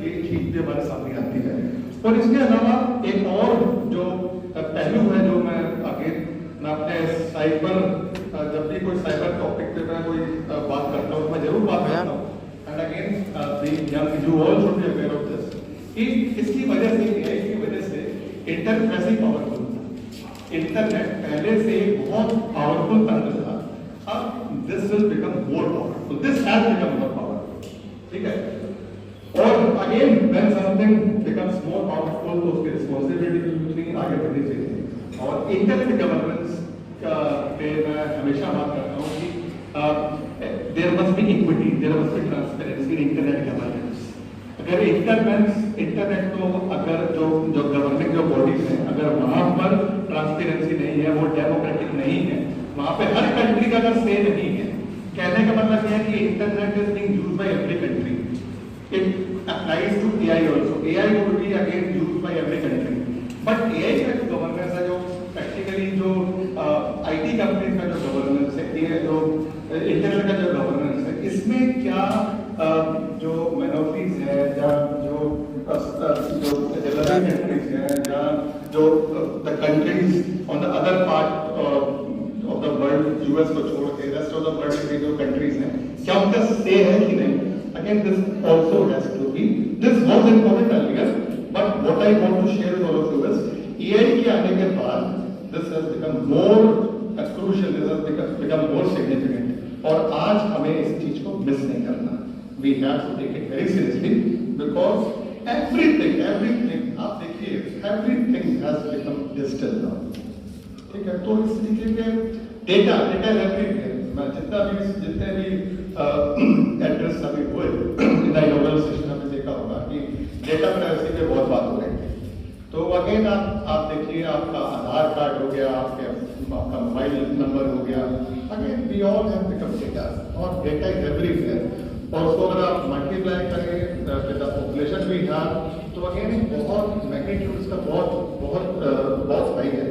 ये चीज भी हमारे सामने आती है। और इसके अलावा एक और जो पहलू है जो मैं आगे मैं अपने साइबर, जब भी कोई साइबर टॉपिक पे मैं कोई बात करता हूँ, मैं जरूर बात करता हूँ। And again you all should be aware of this कि इसकी वजह से, एआई की वजह से इंटरनेट वैसे ही पावरफुल था। इंटरनेट पहले से बहुत पावरफुल तंत्र था, अब this will become more powerful, this has become more powerful, ठीक है। और again when something becomes more powerful तो उसकी रिस्पांसिबिलिटी भी आगे बढ़नी चाहिए। और इंटरनेट गवर्नेंस पे मैं हमेशा बात करता हूँ कि there must be equity, there must be transparency in internet governance. अगर इंटरनेट को अगर जो गवर्निंग जो बॉडीज हैं, अगर वहां पर ट्रांसपेरेंसी नहीं है, वो डेमोक्रेटिक नहीं है, वहां पे हर कंट्री का अगर से नहीं है, कहने का मतलब यह है कि internet is being used by every country. It applies to AI also, AI would be again used by every country, but AI का जो गवर्नेंस है, जो प्रैक्टिकली जो आईटी कंपनी का जो गवर्नेंस है, ये जो इंटरनेट का जो गवर्नेंस है, इसमें क्या जो मोनोपलीज है या जो डेवलपिंग कंट्रीज है या जो the countries on the other part of the world, US को छोड़ के रेस्ट ऑफ द वर्ल्ड के जो कंट्रीज हैं, क्या उनका से है कि नहीं। Again this also has to be, this was important earlier, but what I want to share with all of you is AI के आने के बाद this has become more crucial, this has become more significant. और आज हमें इस चीज को मिस नहीं करना। We have to take it very seriously because everything, आप देखिए, everything has become digital now, ठीक है। तो इस तरीके के डेटा everywhere, मैं जितने भी एड्रेस अभी हुए इन इनॉग्रेशन सेशन में देखा होगा कि डेटा प्राइवेसी पे बहुत बात हो रही है। तो अगेन आप देखिए, आपका आधार कार्ड हो गया, आपका मोबाइल नंबर हो गया, again we all have become data, और डेटा इज एवरीवेयर। और उसको अगर आप मल्टीप्लाई करें with the population we have, तो अगेन बहुत मैग्नीट्यूड इसका बहुत हाई है।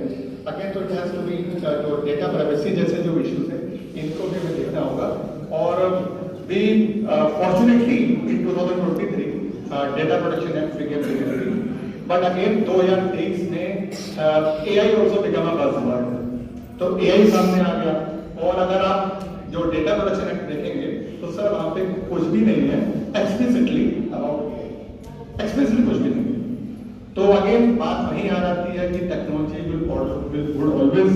अगेन तो इट हैज टू बी, जो डेटा प्राइवेसी जैसे जो इश्यूज हैं, इनको भी हमें देखना होगा। और we fortunately in 2023 data protection act became regulatory, but again 2023 में AI also become a buzzword, तो एआई सामने आ गया। और अगर आप जो डेटा प्रोटेक्शन एक्ट देखेंगे तो सर वहां पे कुछ भी नहीं है एक्सप्लिसिटली अबाउट, एक्सप्लिसिटली कुछ भी नहीं है। तो अगेन बात वहीं आ जाती है कि टेक्नोलॉजी विल ऑलवेज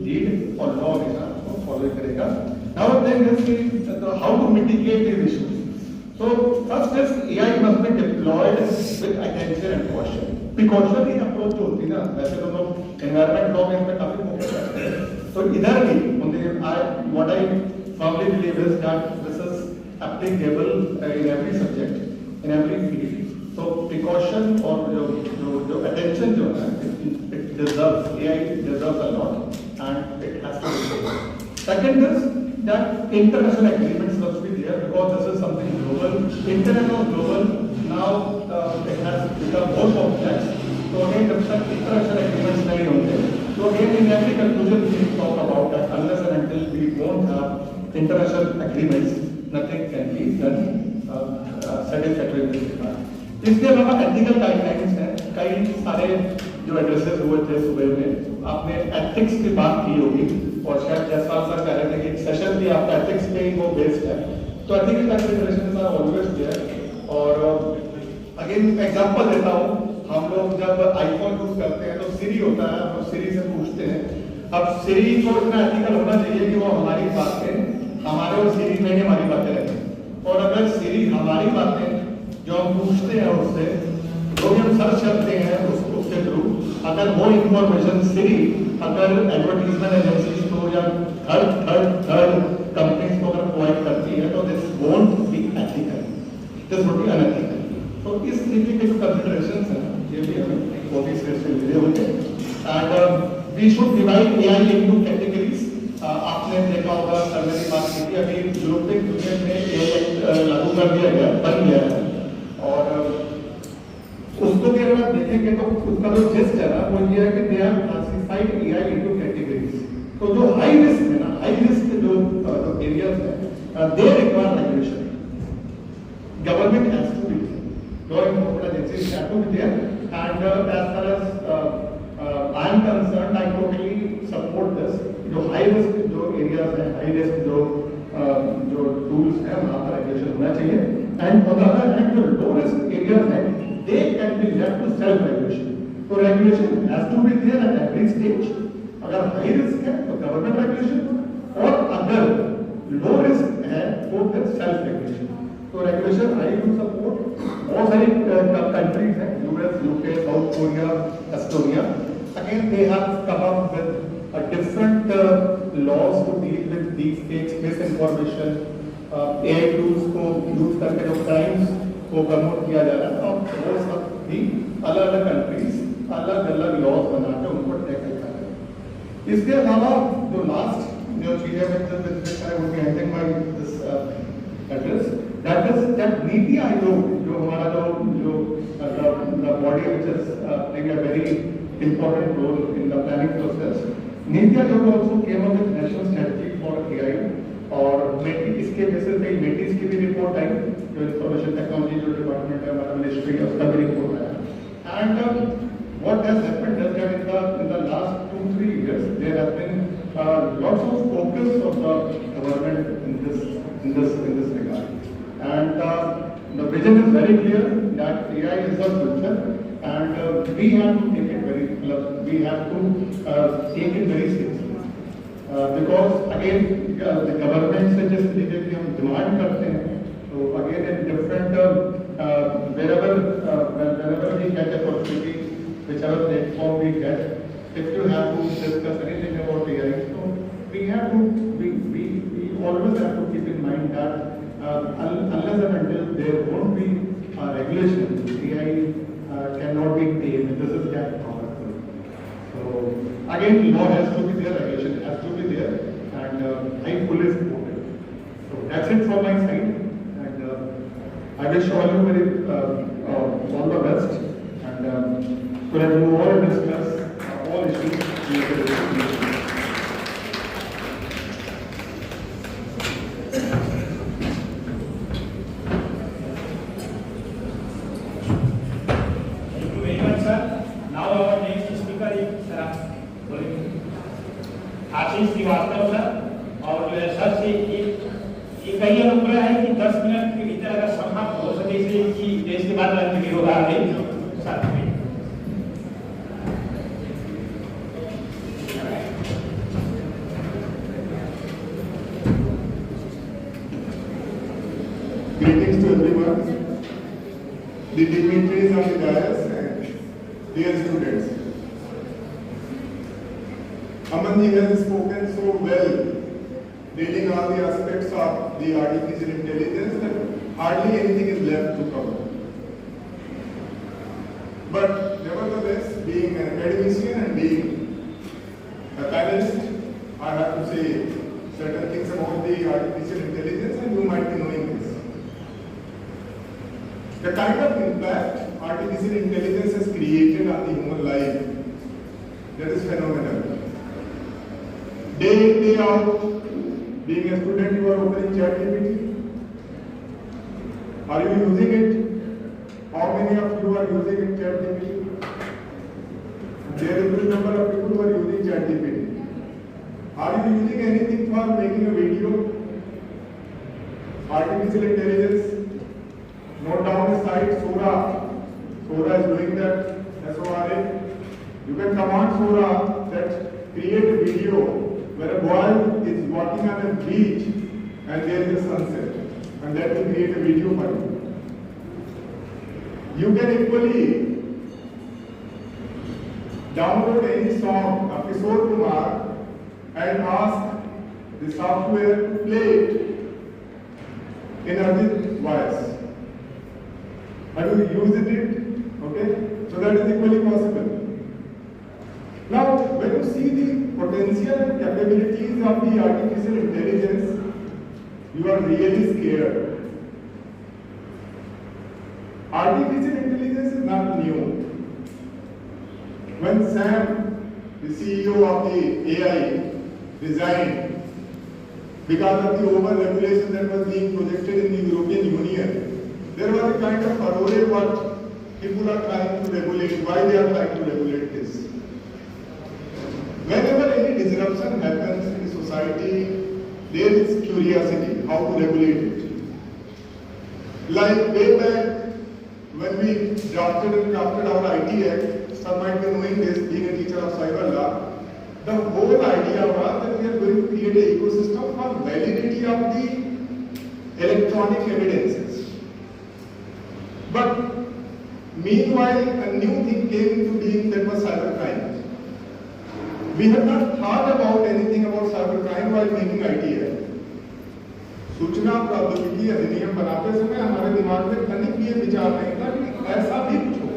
लीड और लॉ हमेशा उसको फॉलो करेगा। Now then is how to mitigate this issues. So first is AI must be deployed with attention and caution. Precautionary approach जो होती है ना, वैसे तो लोग environment law में इसमें काफी फोकस करते हैं, तो इधर भी what I firmly believe is that this is applicable in every subject, in every field. So precaution और जो attention जो है, it deserves, AI deserves a lot and it has to be taken. Second is that international agreements must be there because this is something global. Internet was global, now it has become more complex. So again, जब तक international agreements नहीं होंगे, so again in every conclusion we talk about that unless and until we won't have international agreements, nothing can be done satisfactory in this regard. इसके अलावा ethical guidelines हैं, कई सारे जो एड्रेसेस हुए थे सुबह में, आपने एथिक्स की बात की होगी और शायद जयसवाल सर कह रहे थे कि सेशन भी आपका एथिक्स पे ही वो बेस्ड है, तो ethical considerations are always there. और अगेन एग्जांपल देता हूँ, हम लोग जब आईफोन यूज करते हैं तो सिरी होता है, हम सिरी से पूछते हैं। अब सिरी को इतना एथिकल होना चाहिए कि वो हमारी बातें हमारे और सिरी में ही हमारी बातें रखें, और अगर सिरी हमारी बातें जो हम पूछते हैं उससे, जो भी हम सर्च करते हैं उसके थ्रू, अगर वो इंफॉर्मेशन सिरी अगर एडवर्टीजमेंट एजेंसीज को या थर्ड कंपनीज को अगर प्रोवाइड करती है, तो this won't be ethical, this would be unethical. तो इस तरीके के जो कंसीडरेशंस हैं, ये भी हमें बहुत ही सीरियसली लेने होंगे। And we should divide AI into categories. आपने देखा होगा, सर ने बात की थी, अभी यूरोपियन यूनियन में एआई लागू कर दिया गया, बन गया है, और उसको भी अगर आप देखेंगे तो उसका जो जिस्ट है ना, वो ये है कि they have classified AI into categories. तो जो हाई रिस्क है ना, हाई रिस्क जो एरियाज है, they require regulation, government has to be law to be there. And as far as I am concerned, I totally support this. जो high risk जो areas हैं, high risk जो tools हैं, वहाँ पर regulation होना चाहिए. And on the other hand, जो low risk areas हैं, they can be left to self regulation. So regulation has to be there at every stage. अगर high risk है तो government regulation, और अगर low risk है तो फिर self regulation. So regulation I do support. बहुत सारी countries हैं, US, UK, South Korea, Estonia. Again, they have come up with a different laws to deal with these fakes, misinformation, AI tools को use करके जो crimes को promote किया जा रहा है, और वो सब भी अलग-अलग countries अलग-अलग laws बना के उनको टैकल कर रहे हैं. इसके अलावा जो लास्ट जो चीज है which I would be ending my this address, that is that NITI Aayog जो हमारा जो the body which is playing a very important role in the planning process. NITI Aayog also came up with national strategy for AI, और इसके basis पे मेटिस की भी report आई, जो information technology जो डिपार्टमेंट है हमारा मिनिस्ट्री है उसका भी रिपोर्ट आया. And what has happened is that in the last 2-3 years there has been lots of focus of the government in this regard, and the vision is very clear that AI is the future, and we have to take it very seriously, because again the government से जिस तरीके की हम demand करते हैं, तो again in different wherever we get opportunity, whichever platform we get, if you have to discuss anything about AI, so we always have to keep in mind that unless and until there won't be regulation, AI cannot be tamed. This is that powerful. So again, law has to be there, regulation has to be there, and I fully support it. So that's it from my side, and I wish all you all the best, and so that we all discuss all issues related to education. Thank you very much, sir. Now our next speaker is sir Ashish Srivastava sir, और जो है sir से ये कई अनुग्रह है कि 10 minute के भीतर अगर समाप्त हो सके, इसलिए कि देश के बाद अंत होगा sir. Greetings to everyone, the dignitaries on the dais and dear students. Amanji has spoken so well, dealing all the aspects of the artificial intelligence that hardly anything is left to cover. But nevertheless, being an academician and being a panelist, I have to say certain things about the artificial intelligence, and you might be knowing this. The kind of impact artificial intelligence has created on the human life, that is phenomenal. Day in, day out, being a student, you are opening ChatGPT. Are you using it? How many of you are using ChatGPT? There is a number of people who are using ChatGPT. Are you using anything for making a video? Artificial intelligence. Note down the site Sora. Sora is doing that. SORA. You can command Sora that create a video where a boy is walking on a beach and there is a sunset, and that will create a video for you. You can equally download any song of Kishore Kumar and ask the software to play it in Arjit's voice. And you use it, okay? So that is equally possible. Now, when you see the potential and capabilities of the artificial intelligence, you are really scared. Artificial intelligence is not new. When Sam, the CEO of the AI, resigned because of the over-regulation that was being projected in the European Union, there was a kind of furore what people are trying to regulate, why they are trying to regulate this. Whenever any disruption happens in society, there is curiosity how to regulate it. Like way back when we drafted and crafted our IT Act, some might be knowing this, being a teacher of cyber law, the whole idea was that we are going to create an ecosystem for validity of the electronic evidences. But meanwhile, a new thing came into being, that was cybercrime. We have not thought about anything about cybercrime while making IT Act. सूचना प्रौद्योगिकी अधिनियम बनाते समय हमारे दिमाग में तनिक भी ये विचार नहीं था कि ऐसा भी कुछ हो।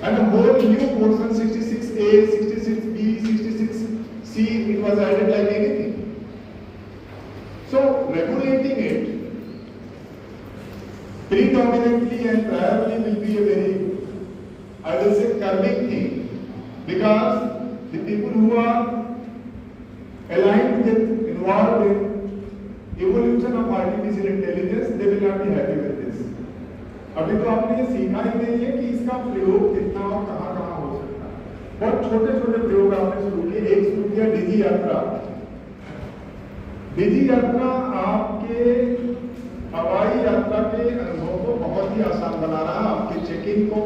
And a whole new portion 66A, 66B, 66C, it was added like anything. So regulating it predominantly and primarily will be a very, I will say, curbing thing, because the people who are aligned with, involved in evolution of artificial intelligence, they will not be happy with this. अभी तो आपने ये सीखा ही नहीं है कि इसका प्रयोग कितना और कहाँ हो सकता है। बहुत छोटे-छोटे प्रयोग आपने शुरू किए। एक शुरू किया डिजी यात्रा। डिजी यात्रा आपके हवाई यात्रा के अनुभव को बहुत ही आसान बना रहा है, आपके चेक-इन को,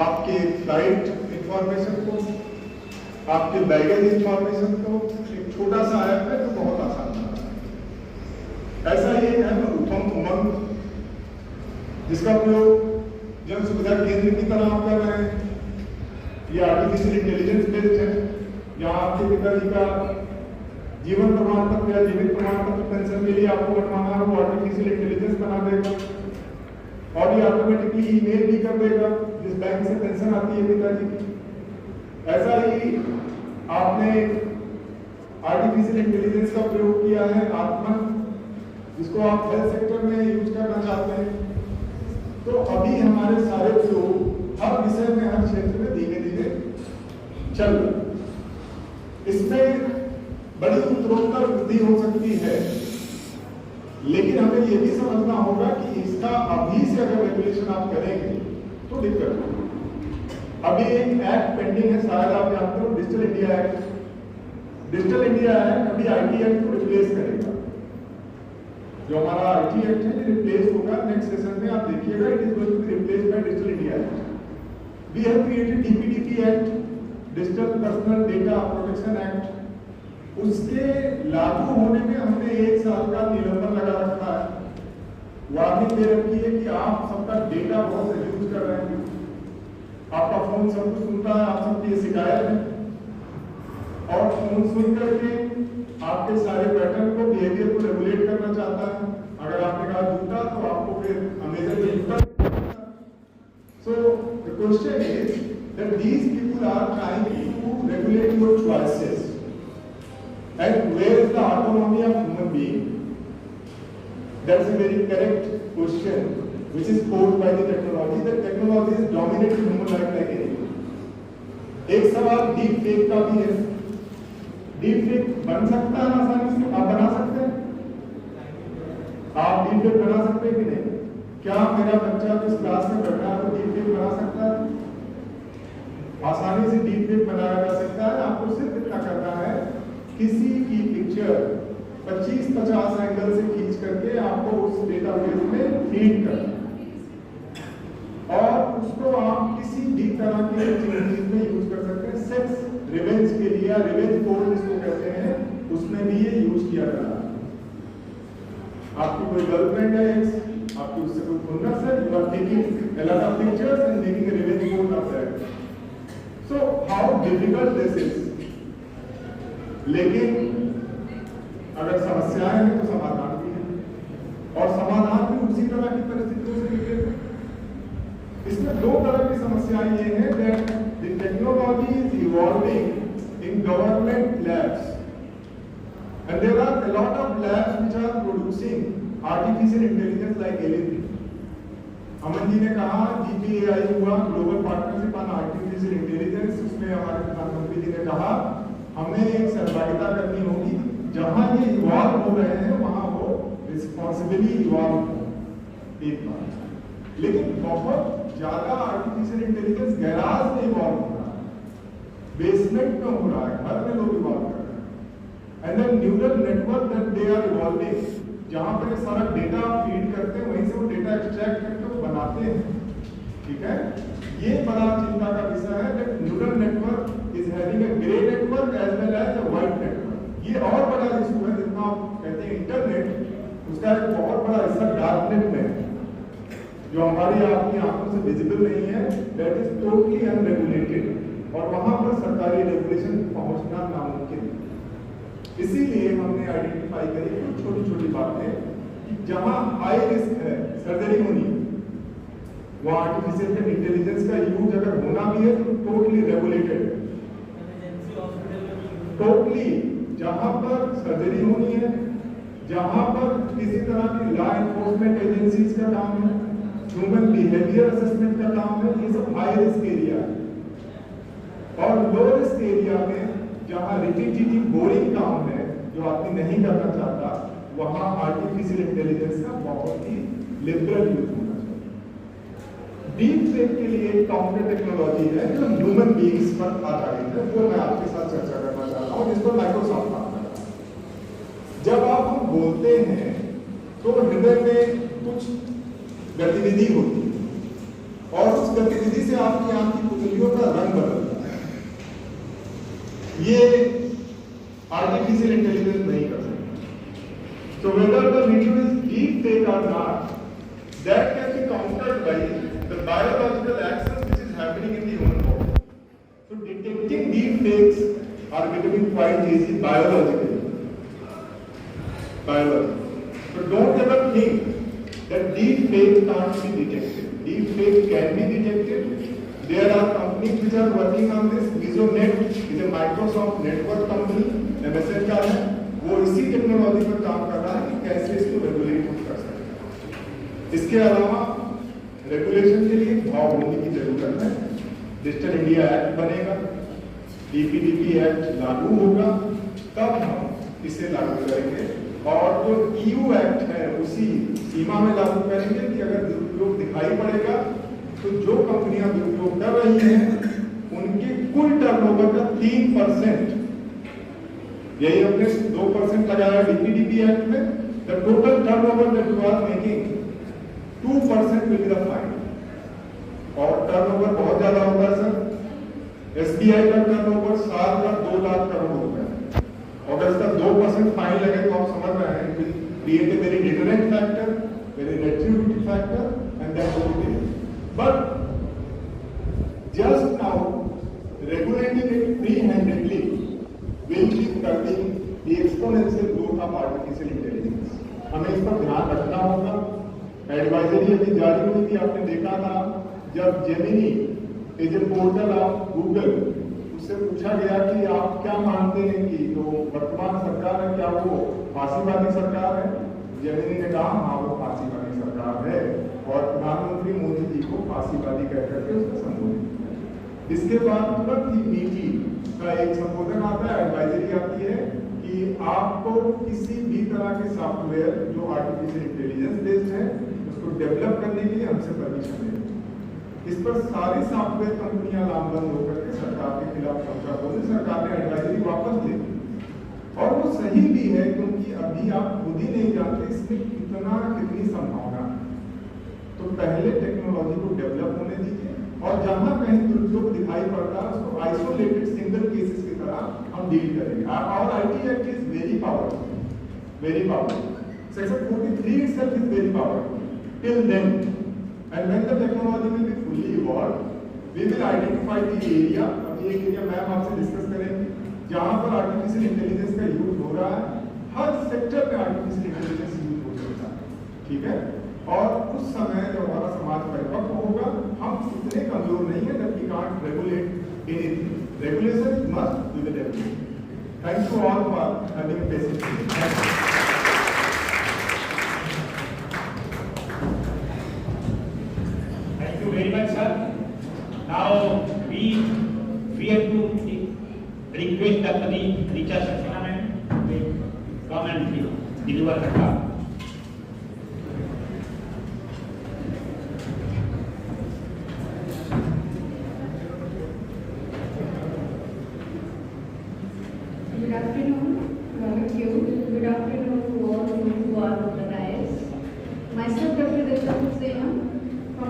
आपके फ्लाइट इंफॉर्मेशन को, आपके बैगेज इंफॉर्मेशन को, एक छोटा सा ऐप है तो बहुत आसान बना रहा है। ऐसा ही है उत्तम उमंग, जिसका प्रयोग जन सुविधा केंद्र की तरह आप कर रहे हैं। ये आर्टिफिशियल इंटेलिजेंस बेस्ड है। यहाँ आपके पिताजी का जीवन प्रमाण पत्र या जीवित प्रमाण पत्र पेंशन के लिए आपको बनवाना है, वो आर्टिफिशियल इंटेलिजेंस बना देगा और ये ऑटोमेटिकली ईमेल भी कर देगा जिस बैंक से पेंशन आती है पिताजी की। ऐसा ही आपने आर्टिफिशियल इंटेलिजेंस का प्रयोग किया है आत्मन, जिसको आप हेल्थ सेक्टर में यूज करना चाहते हैं। तो अभी हमारे सारे प्रयोग हर विषय में, हर क्षेत्र में धीरे धीरे चल रहे। इसमें बड़ी उत्तरोत्तर वृद्धि हो सकती है, लेकिन हमें यह भी समझना होगा कि इसका अभी से अगर रेगुलेशन आप करेंगे तो दिक्कत होगी। अभी एक एक्ट पेंडिंग है, शायद आप जानते हो, digital India act. Digital India act अभी आईटी एक्ट को रिप्लेस करेगा। जो हमारा आईटी एक्ट है ये रिप्लेस होगा नेक्स्ट सेशन में, आप देखिएगा, it is going to be replaced by digital India act. We have created DPDP act, digital personal data protection act. उसके लागू होने में हमने 1 साल का निलंबन लगा रखा है। वार्निंग दे रखी है कि आप सबका डेटा बहुत यूज कर रहे हैं, आपका फोन सब कुछ सुनता है, आप सबकी ये शिकायत है और फोन सुन करके आपके सारे पैटर्न को, बिहेवियर को रेगुलेट करना चाहता है। अगर आपने कहा जूता तो आपको फिर अमेजन में जूता। So the question is that these people are trying to regulate your choices. And where is the autonomy of human being? That's a very correct question, which is posed by the technology. The technology is dominating human life like anything. एक सवाल deep fake का भी है। Deep fake बन सकता है आसानी से, आप बना सकते हैं? आप डीप फेक बना सकते हैं कि नहीं? क्या मेरा बच्चा जिस क्लास में बैठा है वो डीप फेक बना सकता है? आसानी से डीप फेक बनाया जा सकता है। आपको सिर्फ इतना करना है, किसी की पिक्चर 25-50 एंगल से खींच करके आपको उस डेटाबेस में फीड करना और उसको आप किसी भी तरह के चीज में यूज कर सकते हैं। सेक्स रिवेंज के लिए, रिवेंज पोर्न जिसको कहते हैं, उसमें भी ये यूज किया जा रहा है। आपकी कोई गर्लफ्रेंड है, आपकी उससे कोई खुन्नस है, you are taking a lot of pictures and making a revenge porn of that. So how difficult this is? लेकिन अगर समस्याएं हैं तो समाधान भी है और समाधान भी उसी तरह की परिस्थितियों से निकलेगा। इसमें 2 तरह की समस्याएं ये हैं that the technology is evolving in government labs and there are a lot of labs which are producing artificial intelligence like anything. Aman ji ने कहा GPAI हुआ, global partnership on artificial intelligence, उसमें हमारे प्रधानमंत्री जी ने कहा हमें एक सहभागिता करनी होगी, जहां ये इवॉल्व हो रहे हैं वहां वो रिस्पॉन्सिबली इवॉल्व हो। एक बात लेकिन बहुत ज्यादा आर्टिफिशियल इंटेलिजेंस गैराज में इवॉल्व हो रहा है, बेसमेंट में हो रहा है, घर में लोग इवॉल्व कर रहे हैं। And then neural network that they are evolving, जहां पर ये सारा डेटा फीड करते हैं, वहीं से वो डेटा एक्सट्रैक्ट करके वो बनाते हैं। ठीक है, ये बड़ा चिंता का विषय है that neural network is having a grey network as well as a white network. ये और बड़ा इशू है, जितना आप कहते हैं इंटरनेट, उसका एक बहुत बड़ा हिस्सा डार्कनेट में है, जो हमारी आपकी आंखों से विजिबल नहीं है, दैट इज टोटली अनरेगुलेटेड, और वहां पर सरकारी रेगुलेशन पहुंचना नामुमकिन है। इसीलिए हमने आइडेंटिफाई करी कुछ छोटी छोटी बातें कि जहां हाई रिस्क है सर्जरी होनी, वो आर्टिफिशियल इंटेलिजेंस का यूज अगर होना भी है तो टोटली रेगुलेटेड, टोटली जहां पर सर्जरी होनी है, जहां पर किसी तरह की लॉ एनफोर्समेंट एजेंसीज का काम है, ह्यूमन बिहेवियर असेसमेंट का काम है, ये सब हाई रिस्क एरिया है। और लो रिस्क एरिया में जहां रिपीटेटिव बोरिंग काम है जो आदमी नहीं करना चाहता, वहां आर्टिफिशियल इंटेलिजेंस का बहुत ही लिबरल यूज होना चाहिए। डीप फेक के लिए एक काउंटर टेक्नोलॉजी है जो ह्यूमन बीइंग्स पर आधारित है, वो मैं आपके साथ चर्चा करना चाहता हूं, जिस पर माइक्रोसॉफ्ट काम कर रहा है। जब आप हम बोलते हैं तो हृदय में कुछ गतिविधि होती है, और उस गतिविधि से आपकी आंख की पुतलियों का रंग बदलता है। ये आर्टिफिशियल इंटेलिजेंस नहीं कर सकती। So whether the video is deep fake or not, that can be countered by the biological actions which is happening in the human body. So detecting deep fakes are becoming quite easy biologically. So don't ever think that deep fake can't be detected. Deep fake can be detected. There are companies which are working on this. Visonet is a Microsoft network company, MSN का है, वो इसी technology पर काम कर रहा है कि कैसे इसको रेगुलेट कर सकते हैं। इसके अलावा रेगुलेशन के लिए भाव होने की जरूरत है। डिजिटल इंडिया एक्ट बनेगा, डीपीडीपी एक्ट लागू होगा, तब हम इसे लागू करेंगे, और जो EU एक्ट है उसी सीमा में लागू करेंगे कि अगर दुरुपयोग दिखाई पड़ेगा तो जो कंपनियां दुरुपयोग कर रही हैं उनके कुल टर्नओवर का 3%, यही हमने 2% लगाया डीपीडीपी एक्ट में, the total turnover that you are making 2% will be the fine. और टर्नओवर बहुत ज्यादा होता है सर, SBI का टर्नओवर साल का 2 लाख करोड़ रुपए है, और अगर इसका 2% फाइन लगे तो आप समझ रहे हैं कि create a very deterrent factor, very retributive factor, and that will be there. But just now regulating it free-handedly will be curbing the exponential growth of artificial intelligence. हमें इस पर ध्यान रखना होगा। एडवाइजरी अभी जारी हुई थी, आपने देखा था जब Gemini is a portal of Google, उससे पूछा गया कि आप क्या मानते हैं कि जो वर्तमान सरकार है क्या वो फांसीवादी सरकार है? जेमिनी ने कहा हाँ वो फांसीवादी सरकार है, और प्रधानमंत्री मोदी जी को फांसीवादी कह करके उसका संबोधित किया। इसके बाद तुरंत ही नीति का एक संबोधन आता है, एडवाइजरी आती है कि आपको किसी भी तरह के सॉफ्टवेयर जो आर्टिफिशियल इंटेलिजेंस बेस्ड है उसको डेवलप करने के लिए हमसे परमिशन लें। इस पर सारी सॉफ्टवेयर कंपनियां लामबंद होकर के सरकार के खिलाफ मोर्चा खोले, सरकार ने एडवाइजरी वापस ले ली, और वो सही भी है क्योंकि अभी आप खुद ही नहीं जानते इसमें कितनी संभावना है। तो पहले टेक्नोलॉजी को डेवलप होने दीजिए, और जहां कहीं दुरुपयोग दिखाई पड़ता है उसको आइसोलेटेड सिंगल केसेस की तरह हम डील करेंगे। और IT act is very powerful, very powerful. Section 43 itself is very powerful till then, and when the technology will be fully evolved, we will identify the area। अब एक area ma'am आपसे discuss करेंगे जहां पर artificial intelligence का use हो रहा है, हर सेक्टर में आर्टिफिशियल इंटेलिजेंस यूज हो सकता है, ठीक है। और उस समय जब हमारा समाज परिपक्व होगा, हम इतने कमजोर नहीं है that we can't regulate anything. Regulation must be the regulation. Thank you all for having patience. Thank you very much, sir. Now we have to request Dr. Richa Saxena ma'am to come and deliver the talk.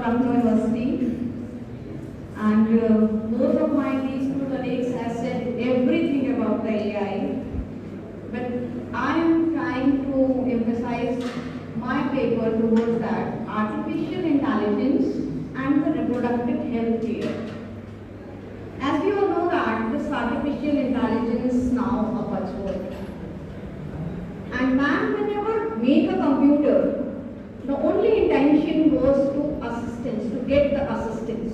Brahma University, and both of my these two colleagues have said everything about the AI, but I am trying to emphasize my paper towards that artificial intelligence and the reproductive health care. As we all know that this artificial intelligence is now a buzzword. And man whenever make a computer, the only intention was to assistance, to get the assistance.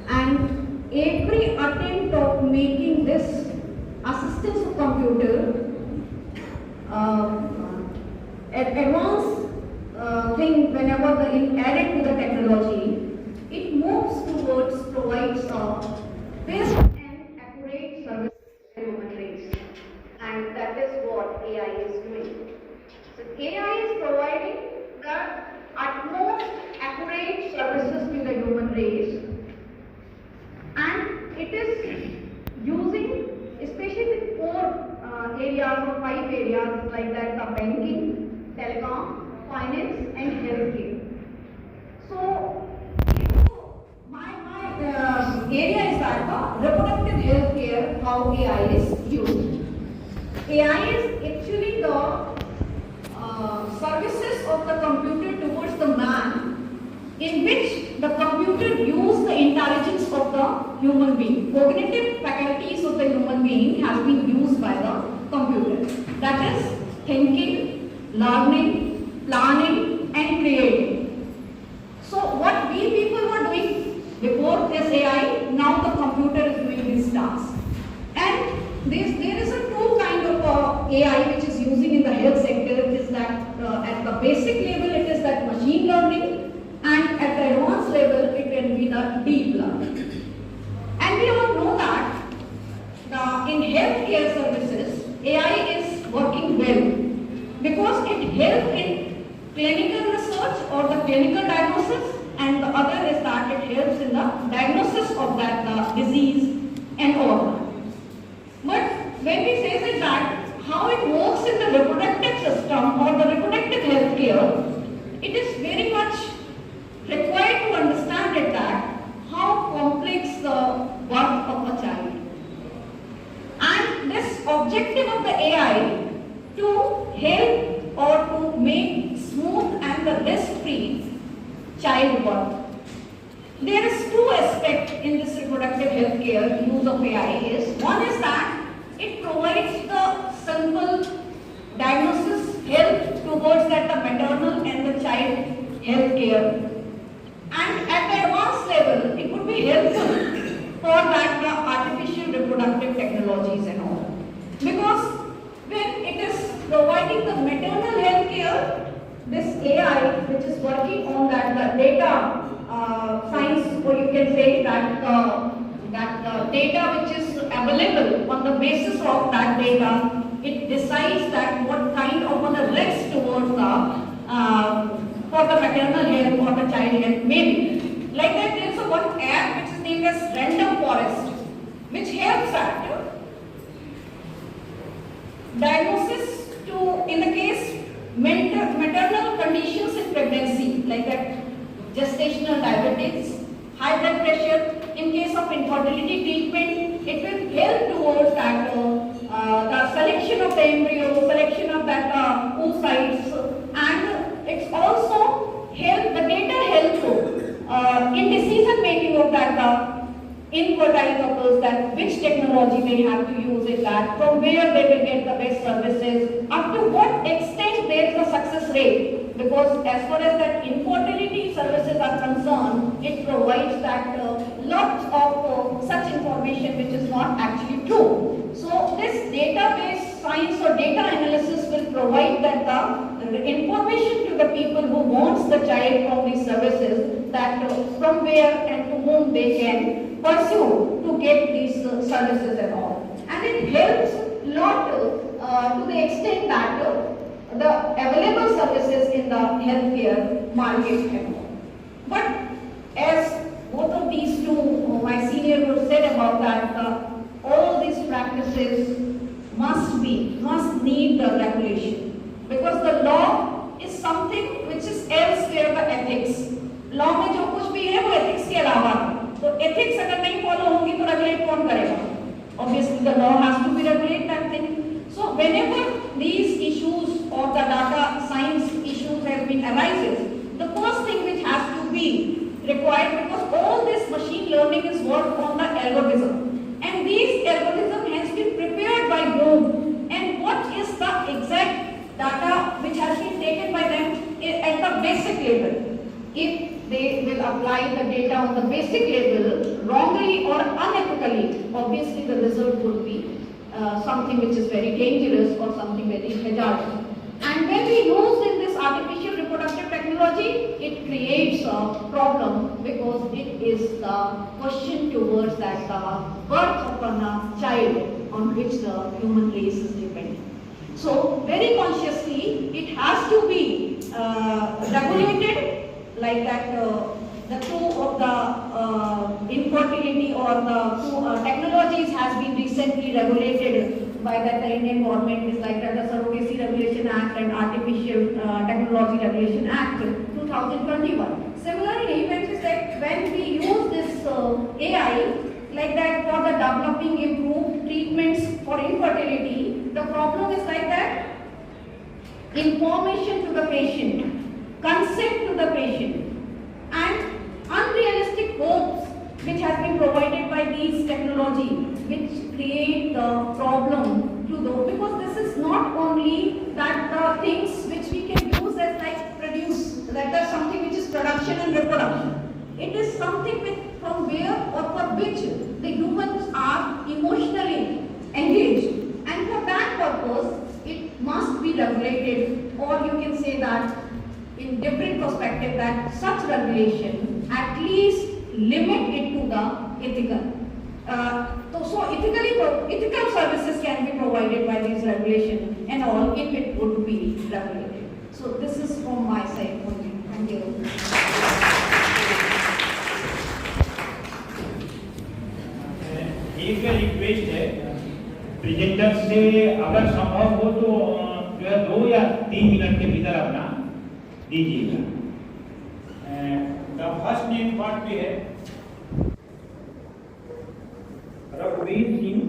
And every attempt of making this assistance of computer advanced thing whenever added to the technology, it moves towards provides a best and accurate service to the human race. And that is what AI is doing. So AI is providing the utmost accurate services to the human race, and it is using especially the four areas or 5 areas like that: the banking, telecom, finance and healthcare. So my area is that reproductive healthcare, how AI is used. AI is actually the services of the computer towards the man, in which the computer uses the intelligence of the human being. Cognitive faculties of the human being has been used by the computer. That is thinking, learning, planning and creating. So what we people were doing before this AI, now the computer is doing these tasks. And there is a two kind of AI which is using in the health sector. It is that at the basic level it is that machine learning, and at the advanced level it can be the deep learning. And we all know that in healthcare services AI is working well because it helps in clinical research or the clinical diagnosis, and the other is that it helps in the diagnosis of that disease and all. But when we say that how it works in the reproductive system or the reproductive health care, it is very much required to understand it that how complex the birth of a child. And this objective of the AI to help or to make smooth and the risk-free childbirth. There is two aspects in this reproductive health care use of AI is. One is that it provides the simple diagnosis help towards that the maternal and the child health care. And at the advanced level, it would be helpful for that the artificial reproductive technologies and all. Because when it is providing the maternal health care, this AI which is working on that the data science, or you can say that that data which is available, on the basis of that data, it decides that what kind of the risk towards the for the maternal health or the child health maybe. Like that there is a one app which is named as Random Forest, which helps at diagnosis to, in the case, maternal conditions in pregnancy, like that gestational diabetes, high blood pressure. In case of infertility treatment, it will help towards that the selection of the embryo, selection of that oocytes, and it's also help the data helpful in decision making of that infertile couples, that which technology they have to use in that, from where they will get the best services, up to what extent there is a success rate. Because as far as that infertility services are concerned, it provides that lots of such information which is not actually true. So this database science or data analysis will provide that the information to the people who wants the child from these services, that from where and to whom they can pursue to get these services and all. And it helps lot to the extent that the available services in the healthcare market and all. But as both of these two, my senior group said about that, all these practices must need the regulation, because the law is something which is elsewhere the ethics. Law में जो कुछ भी है वो ethics के अलावा, तो ethics अगर नहीं फॉलो होंगी तो रेगुलेट कौन करेगा? Obviously the law has to be regulate that thing. So whenever these issues or the data science issues have been arises, the first thing which has to be required, because all this machine learning is worked on the algorithm, and these algorithm has been prepared by whom, and what is the exact data which has been taken by them at the basic level. If they will apply the data on the basic level wrongly or unethically, obviously the result would be something which is very dangerous or something very hazardous. And when we use in this artificial reproductive technology, it creates a problem because it is the question towards that the birth of a child on which the human race is dependent. So very consciously it has to be regulated. Like that, the two of the infertility or the two technologies has been recently regulated by that the Indian government, is like that the Surrogacy Regulation Act and Artificial Technology Regulation Act 2021. Similarly, when we use this AI like that for the developing improved treatments for infertility, the problem is like that information to the patient, consent to the patient, and unrealistic hopes which has been provided by these technology, which create the problem to those, because this is not only that the things which we can use as like produce, that is something which is production and reproduction. It is something which from where or for which the humans are emotionally engaged, and for that purpose it must be regulated, or you can say that in different perspective that such regulation at least limit it to the ethical. So ethical services can be provided by these regulation and all if it would be regulated. So this is from my side only. Thank you. एक request है presenter से, अगर संभव हो तो जो है 2 या 3 मिनट के भीतर अपना दीजिएगा। द फर्स्ट नेम पार्ट पे है रघुवीर Singh,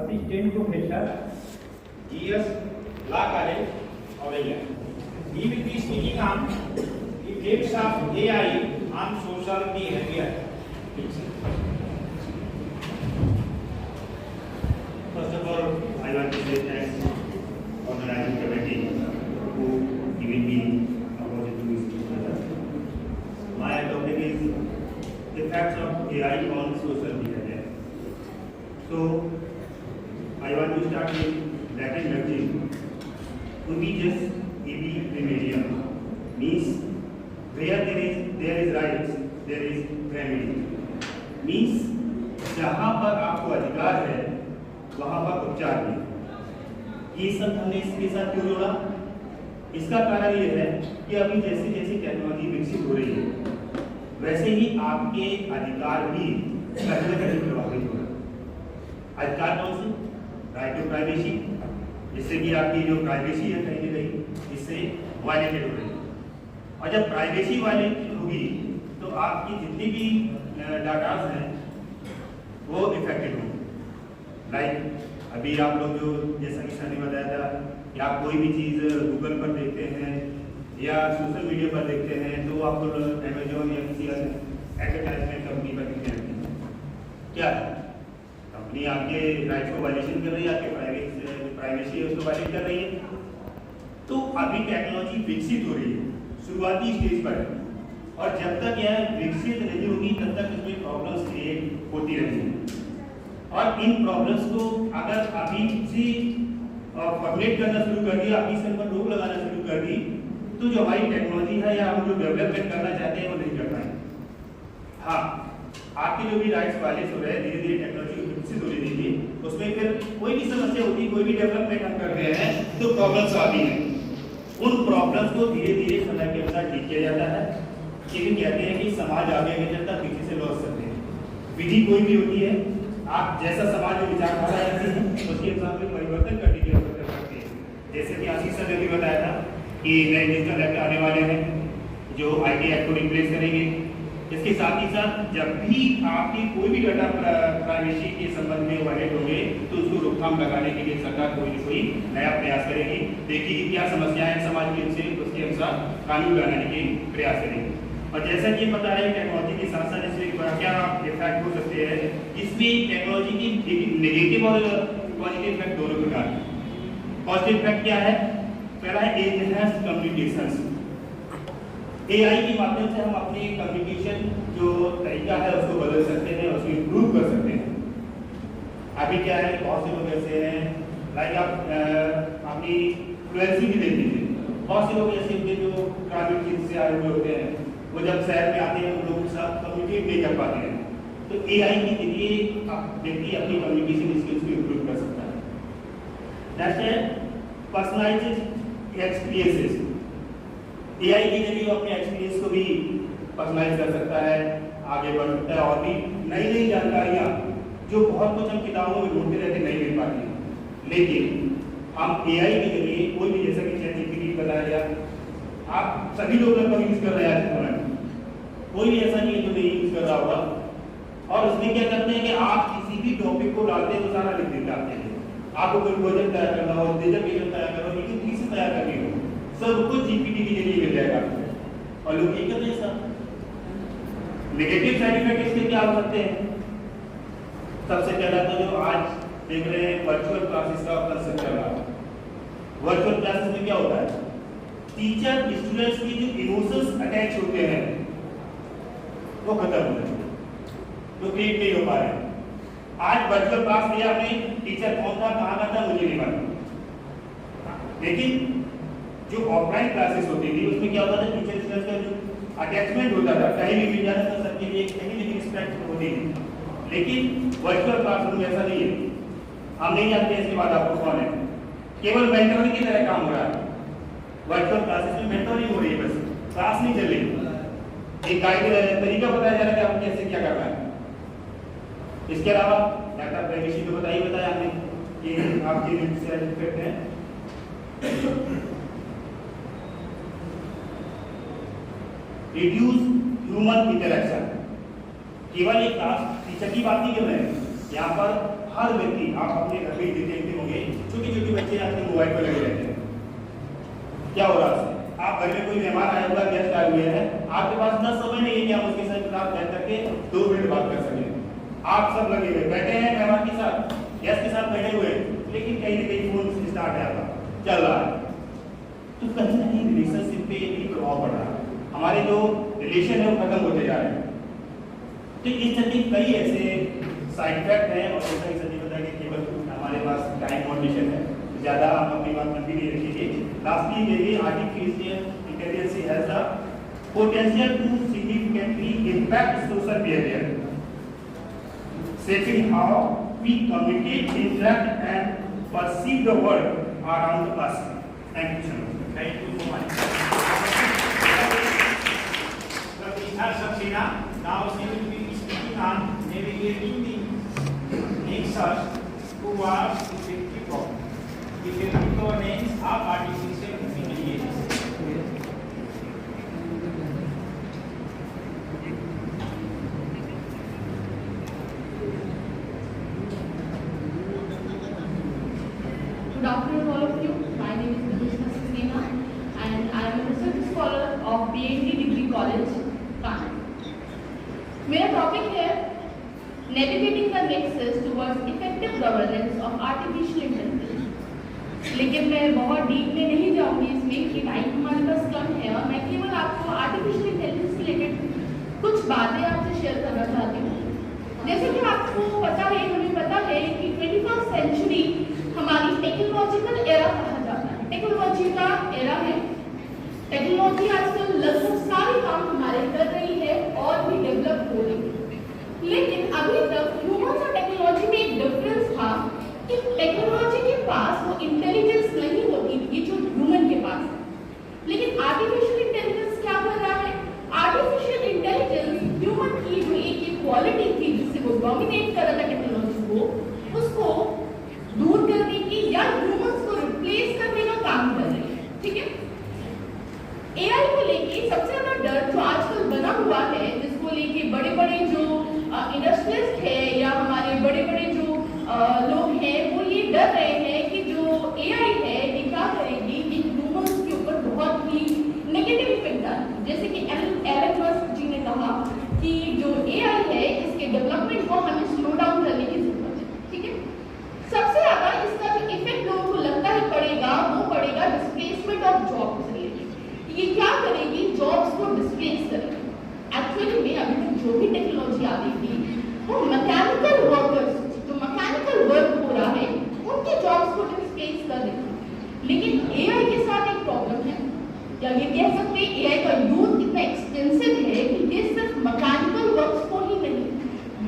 assistant professor, GS law college, Auraiya. He will be speaking on the effects of AI on social behavior. First of all, I want to say thanks organizing committee who giving me opportunity to speak with us. My topic is effects of AI on social behavior. So, I want to start with Latin language. Ubiges ibi remedium means where there is rights, there is remedy. Means जहाँ पर आपको अधिकार है वहाँ पर उपचार भी। ये सब हमने इसके साथ क्यों जोड़ा? इसका कारण ये है कि अभी जैसे जैसे टेक्नोलॉजी विकसित हो रही है वैसे ही आपके अधिकार भी कहीं न कहीं प्रभावित हो रहे हैं। अधिकार कौन से? राइट टू प्राइवेसी, जिससे कि आपकी जो प्राइवेसी है कहीं न कहीं इससे वायलेटेड हो रही है। और जब प्राइवेसी वायलेटेड होगी तो आपकी जितनी भी डाटास हैं वो इफेक्टेड होंगे। लाइक अभी आप लोग जो जैसा कि सर ने बताया था कि आप कोई भी चीज़ गूगल पर देखते हैं या सोशल मीडिया पर देखते हैं तो आपको अमेजोन या किसी एडवर्टाइजमेंट कंपनी पर दिखने लगती है। क्या कंपनी आपके राइट्स को वायलेशन कर रही है, आपके प्राइवेसी है उसको वायलेट कर रही है। तो अभी टेक्नोलॉजी विकसित हो रही है, शुरुआती स्टेज पर है, और जब तक यह विकसित नहीं होगी तब तक इसमें प्रॉब्लम्स क्रिएट होती रहेंगी। और इन प्रॉब्लम्स को अगर अभी से फॉर्मुलेट करना शुरू कर दिया, अभी से पर रोक लगाना शुरू कर दी, तो जो हमारी टेक्नोलॉजी है या हम जो डेवलपमेंट करना चाहते हैं वो नहीं कर पाएंगे। हाँ, आपके जो भी राइट्स वायलेट हो रहे हैं, धीरे धीरे टेक्नोलॉजी विकसित होने दीजिए, उसमें फिर कोई भी समस्या होती है, कोई भी डेवलपमेंट हम कर रहे हैं तो प्रॉब्लम्स आती हैं। उन प्रॉब्लम्स को धीरे धीरे समय के अनुसार ठीक किया जाता है। ये कहते हैं कि समाज आगे नहीं चलता, पीछे से लौट सकते हैं। विधि कोई भी होती है, आप जैसा समाज में विचारधारा रखते हैं उसके हिसाब से परिवर्तन करने की आवश्यकता पड़ती है। जैसे कि आशीष सर ने भी बताया था कि नए डिजिटल एक्ट आने वाले हैं जो IT एक्ट को रिप्लेस करेंगे। इसके साथ ही साथ जब भी आपकी कोई भी डाटा प्राइवेसी के संबंध में वायलेट होंगे तो उसको रोकथाम लगाने के लिए सरकार कोई न कोई नया प्रयास करेगी, देखिए क्या समस्याएं हैं समाज में, उनसे उसके अनुसार कानून बनाने के प्रयास करेगी। और जैसा कि बता रहे हैं टेक्नोलॉजी के साथ साथ इसमें क्या इफेक्ट हो सकते हैं, इसमें टेक्नोलॉजी की नेगेटिव और पॉजिटिव इफेक्ट दोनों प्रकार हैं। पॉजिटिव इफेक्ट क्या है? पहला है एनहांस्ड कम्युनिकेशंस। एआई के माध्यम से हम अपनी कम्युनिकेशन जो तरीका है उसको बदल सकते हैं, उसको इम्प्रूव कर सकते हैं। अभी क्या है, बहुत से लोग ऐसे हैं लाइक आप अपनी फ्लुएंसी भी देख लीजिए, बहुत से लोग ऐसे होते हैं जो ग्रामीण क्षेत्र से आए हुए होते हैं, वो जब शहर में आते हैं उन लोगों के साथ कम्युनिकेट नहीं कर पाते हैं, तो एआई के जरिए व्यक्ति अपनी कम्युनिकेशन स्किल्स को इम्प्रूव कर सकता है। नेक्स्ट है पर्सनलाइज्ड एक्सपीरियंसेस। एआई के जरिए अपने एक्सपीरियंस को भी पर्सनलाइज कर सकता है, आगे बढ़ सकता है, और भी नई नई जानकारियाँ जो बहुत कुछ हम किताबों में ढूंढते रहते नहीं मिल पाती, लेकिन हम एआई के जरिए कोई भी, जैसा कि ChatGPT बताया गया, आप सभी लोग लगभग यूज कर रहे हैं आज के, कोई भी ऐसा नहीं है जो नहीं यूज कर रहा होगा। और उसमें क्या करते हैं कि आप किसी भी टॉपिक को डालते हैं तो सारा लिख देते हैं। आपको कोई प्रोजेक्ट तैयार करना हो, डिजर्टेशन तैयार करना हो, लेकिन किसी तैयार करनी हो, सब कुछ जीपीटी के जरिए मिल जाएगा। और लोग ये करते हैं सब। नेगेटिव साइड इफेक्ट इसके क्या हो सकते हैं? सबसे पहला तो जो आज देख रहे हैं वर्चुअल क्लासेस का कंसेप्ट चल रहा है। वर्चुअल क्लासेस में क्या होता है, टीचर स्टूडेंट्स की जो इमोशंस अटैच होते हैं वो खत्म हो जाते हैं, तो क्रिएट नहीं हो पा रहे हैं। आज वर्चुअल क्लास लिया आपने, टीचर कौन था, कहाँ का था, मुझे नहीं मालूम। लेकिन जो ऑफलाइन क्लासेस होती थी उसमें क्या होता था, टीचर स्टूडेंट्स का जो अटैचमेंट होता था, कहीं भी मिल जाता था, सबके लिए कहीं भी रिस्पेक्ट होती थी। लेकिन वर्चुअल क्लासरूम में ऐसा नहीं है। हम नहीं जानते इसके बाद आपको कौन है, केवल मेंटरिंग की तरह काम हो रहा है। वर्चुअल क्लासेस में मेंटरिंग हो रही है, बस क्लास नहीं चल रही, एक गाइड तरीका बताया जा रहा है कि आप कैसे क्या करना है। इसके अलावा डाटा प्राइवेसी तो बताया हमने कि आपके इफेक्ट है। Reduce human interaction. केवल एक क्लास टीचर की बात नहीं कर रहे हैं, यहाँ पर हर व्यक्ति, आप अपने घर में देखते होंगे छोटे छोटे बच्चे आपके मोबाइल पर लगे रहते हैं। क्या हो रहा है, आप घर में कोई मेहमान आया हुआ, गेस्ट आए हुए हैं, आपके पास इतना समय नहीं है कि आप उसके साथ बैठ करके 2 मिनट बात कर सकें। आप सब लगे हुए बैठे हैं मेहमान के साथ, गेस्ट के साथ बैठे हुए, लेकिन कहीं ना कहीं फोन स्टार्ट है आपका चल रहा है, तो कहीं ना कहीं रिलेशनशिप पे भी प्रभाव पड़ रहा है। हमारे जो रिलेशन है वो खत्म होते जा रहे हैं। तो इस तरह के कई ऐसे साइड इफेक्ट हैं। और जैसा कि सभी बताया कि केवल हमारे पास टाइम कंडीशन है, ज़्यादा हम अपनी बात लंबी नहीं रखेंगे। लास्टली ये artificial intelligence has the potential to significantly impact social behaviour, shaping how we communicate, interact and perceive the world around us. Thank you so much. Thank you so much. Sabrina, now she will be speaking on navigating the nexus towards effective governance of artificial intelligence. Good afternoon, all of you. My name is Nidhishna Saxena, and I am a research scholar of PhD Degree College, Khan. मेरा topic है navigating the nexus towards effective governance of artificial intelligence. लेकिन मैं बहुत deep में नहीं जाऊंगी इसमें कि टाइम हमारे पास कम है, और मैं केवल आपको आर्टिफिशियल इंटेलिजेंस से रिलेटेड कुछ बातें आपसे शेयर करना चाहती हूँ। जैसे कि आपको पता है, हमें पता है कि 21st सेंचुरी हमारी टेक्नोलॉजिकल एरा कहा जाता है, टेक्नोलॉजी का एरा है। टेक्नोलॉजी आजकल लगभग सारे काम हमारे कर रही है और भी डेवलप हो रही है। लेकिन अभी तक ह्यूमन और टेक्नोलॉजी में एक डिफरेंस था कि टेक्नोलॉजी के पास वो इंटेलिजेंस नहीं होती थी जो ह्यूमन के पास है। लेकिन आर्टिफिशियल इंटेलिजेंस क्या कर रहा है, आर्टिफिशियल इंटेलिजेंस ह्यूमन की जो एक क्वालिटी थी जिससे वो डोमिनेट कर रहा था टेक्नोलॉजी को, उसको दूर करने की या ह्यूमंस को रिप्लेस करने का काम कर रही है। ठीक है, एआई को लेके सबसे ज्यादा डर जो आजकल बना हुआ है, जिसको लेके रहे हैं कि जो AI है ये क्या करेगी, ये ह्यूमंस के ऊपर बहुत ही नेगेटिव इफेक्ट डालेगी। जैसे कि एलन मस्क जी ने कहा कि जो AI है इसके डेवलपमेंट को हमें स्लो डाउन करने की जरूरत है, ठीक है। सबसे ज्यादा इसका जो इफेक्ट लोगों को लगता है पड़ेगा वो पड़ेगा डिस्प्लेसमेंट ऑफ जॉब्स रिलेटेड। ये क्या करेगी, जॉब्स को डिस्प्लेस करेगी। एक्चुअली में अभी तक जो भी टेक्नोलॉजी आ रही थी वो मैकेनिकल वर्कर्स, जो मैकेनिकल वर्क हो रहा है उनके जॉब्स को डिस्प्लेस कर देगी। लेकिन AI के साथ एक प्रॉब्लम है, या ये कह सकते हैं AI का यूज इतना एक्सटेंसिव है कि ये सिर्फ मैकेनिकल वर्क्स को ही नहीं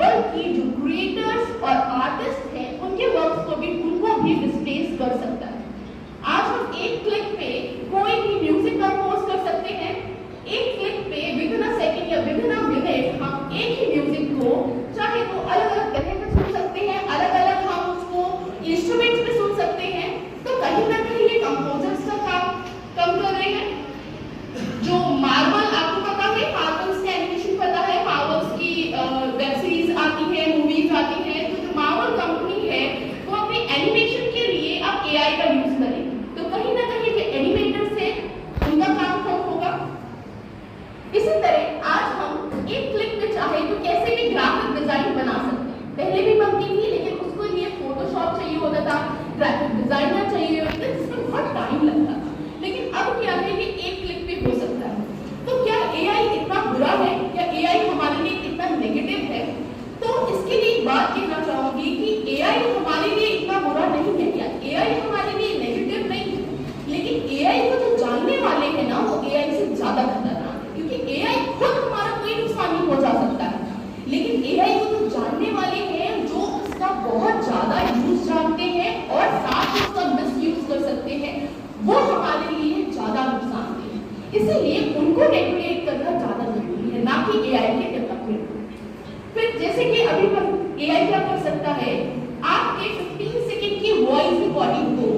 बल्कि जो क्रिएटर्स और आर्टिस्ट हैं उनके वर्क्स को भी डिस्प्लेस कर सकता है। आज हम एक क्लिक पे कोई भी म्यूजिक कंपोज कर सकते हैं। एक क्लिक पे विदिन अ सेकंड या विदिन अ मिनट हम एक ही म्यूजिक को चाहे तो अलग अलग तरह से सुन सकते हैं, अलग अलग हम उसको इंस्ट्रूमेंट्स पे सुन सकते हैं। तो कहीं ना कहीं ये कंपोजर्स का काम कम कर रहे हैं। जो मार्वल, आपको पता है मार्वल्स का एनिमेशन पता है, मार्वल्स की वेब सीरीज आती है, मूवीज आती है, तो जो मार्वल कंपनी है वो अपने एनिमेशन के लिए अब AI का यूज करेगी। तो कहीं ना कहीं जो एनिमेटर्स है उनका काम कम होगा। इसी तरह आज हम एक क्लिक पे चाहे तो कैसे भी ग्राफिक डिजाइन बना सकते हैं। पहले भी बनती थी लेकिन उसको लिए फोटोशॉप चाहिए होता था, ग्राफिक डिजाइनर चाहिए होता था, जिसमें बहुत टाइम लगता था। लेकिन अब क्या है, ये एक क्लिक पे हो सकता है। तो क्या AI इतना बुरा है या AI हमारे लिए इतना नेगेटिव है? तो इसके लिए एक बात कहना चाहूंगी कि AI हमारे लिए इतना बुरा नहीं है या AI हमारे लिए नेगेटिव नहीं है, लेकिन AI को जो जानने वाले हैं ना वो AI से ज्यादा खतरनाक है। क्योंकि AI खुद हमारा कोई नुकसान नहीं पहुंचा सकता है, लेकिन AI को जो जानने वाले हैं जो उसका बहुत ज्यादा यूज जानते हैं और साथ ही उसका मिसयूज कर सकते हैं, वो हमारे लिए ज्यादा नुकसानदेह है। इसीलिए उनको रेगुलेट करना ज्यादा जरूरी है, ना कि AI के डेवलपमेंट। फिर जैसे कि अभी हम AI क्या कर सकता है, आपके 15 सेकंड की वॉइस रिकॉर्डिंग को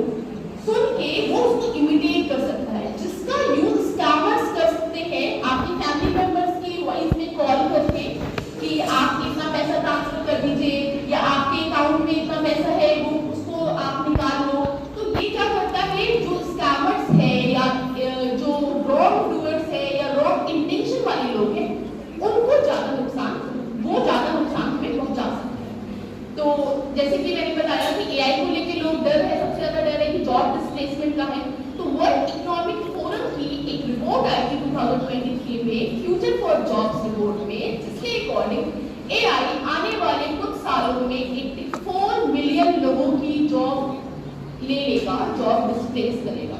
सुन के वो उसको इमिटेट कर सकता है, जिसका यूज स्कैमर्स कर सकते हैं आपकी फैमिली मेंबर्स की वॉइस में कॉल करके कि आप इतना पैसा ट्रांसफर कर दीजिए या आपके अकाउंट में इतना पैसा है वो उसको आप निकाल लो। तो ये क्या करता है, जो स्कैमर्स है या जो रॉन्ग डूअर्स है या रॉन्ग इंटेंशन वाले लोग हैं उनको ज्यादा नुकसान में पहुंचा सकते हैं। तो जैसे कि मैंने बताया कि AI को लेके लोग डर है, सबसे ज्यादा डर है कि जॉब डिस्प्लेसमेंट का है। तो वर्ल्ड इकोनॉमिक फोरम की एक रिपोर्ट आई थी 2023 में, फ्यूचर फॉर जॉब्स रिपोर्ट में, जिसके अकॉर्डिंग AI आने वाले कुछ सालों में 84 मिलियन लोगों की जॉब ले लेगा, जॉब डिस्प्लेस करेगा।